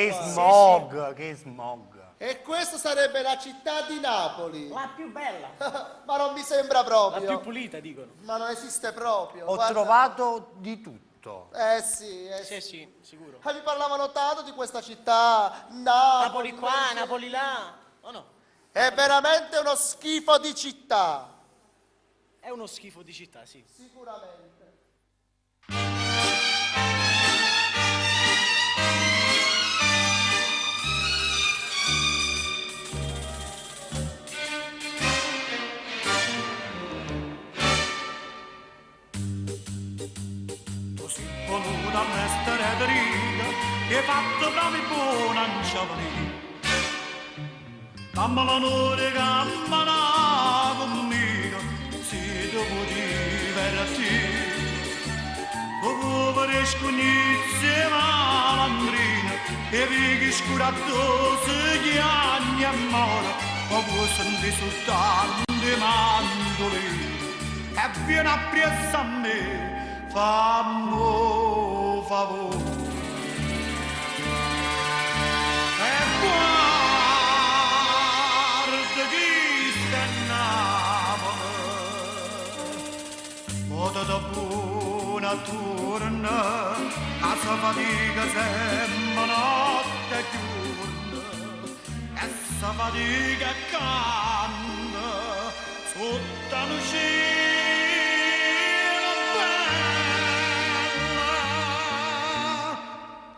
Che qua. smog, che smog. E questa sarebbe la città di Napoli. La più bella, Ma non mi sembra la proprio. più pulita, dicono. Ma non esiste proprio. Ho guarda. trovato di tutto. Sì, Sì, sì, sicuro. Mi parlavano tanto di questa città, Napoli. Napoli qua, Napoli là. O no? È veramente uno schifo di città. È uno schifo di città, sì. Sicuramente. Voluta all'estero di riga, che hai fatto proprio buona in Ciavolì. Dammi l'onore, cammina conmigo, si devo divertire. Dopo per scugnizze malandrina, e vighi scuratose che anni amore, ma vuoi sentire soltanto i mandolini. E vieni appresso a me, fammi favore. E guarda chi sta in Napoli, modo da buona torna, a sa fatica sempre notte e giorno, e sa fatica canta sotto lo cielo.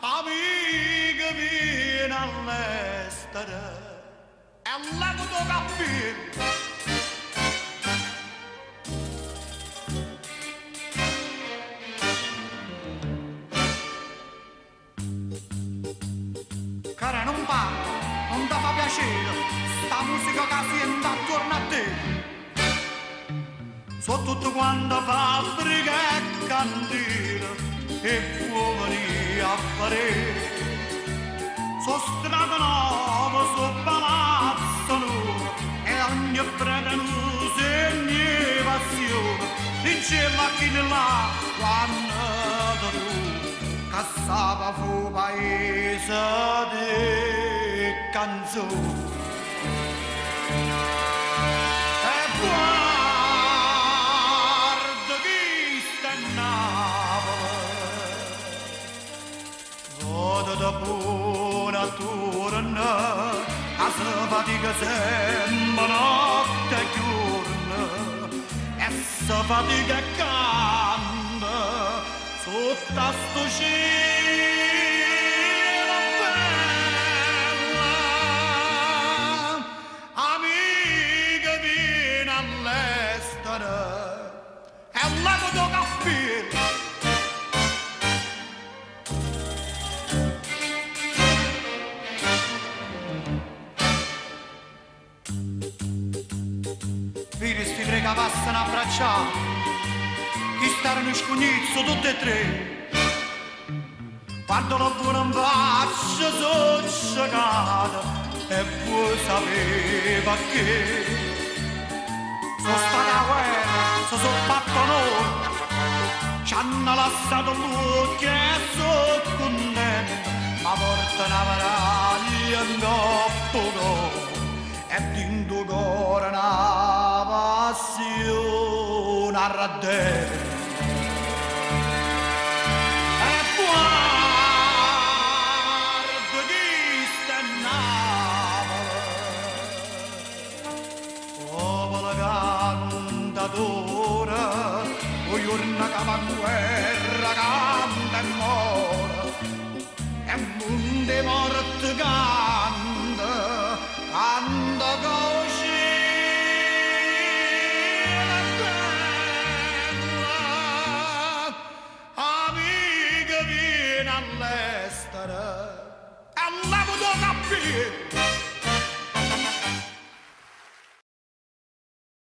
Amica vieni all'estero e levo tuo cappello. Cara non parlo, non ti fa piacere, sta musica che sento attorno a te. So tutto quanto fabbrica e candela e fuori a fare. So strada nuova, so palazzo nuovo e ogni pretenuto e ogni passione. Diceva chi là quando tu cassava fu paese di canzoni. E guarda chi sta in Napoli, vado da buona torna, a se fatica sempre notte e giorno, e se fatica canta sotto a sto cielo bella. Amica vieni all'estero e levo tuo cappello. Vedi sti tre che passano abbracciati, chi starono in scugnizzo tutti e tre. Quando lo buono in faccia sono sciacata e vuoi sapere che sono stata a guerra, sono fatto loro, ci hanno lasciato lui che sono contento, ma porta una medaglia in coppo d'oro e dentro cuore una passione a radere. E guarda chi sta in Napoli, popolo cantatore, o giorno che va in guerra canta e muore, e mondo morto canta, canta così. Amica vieni all'estero e levo tuo cappello.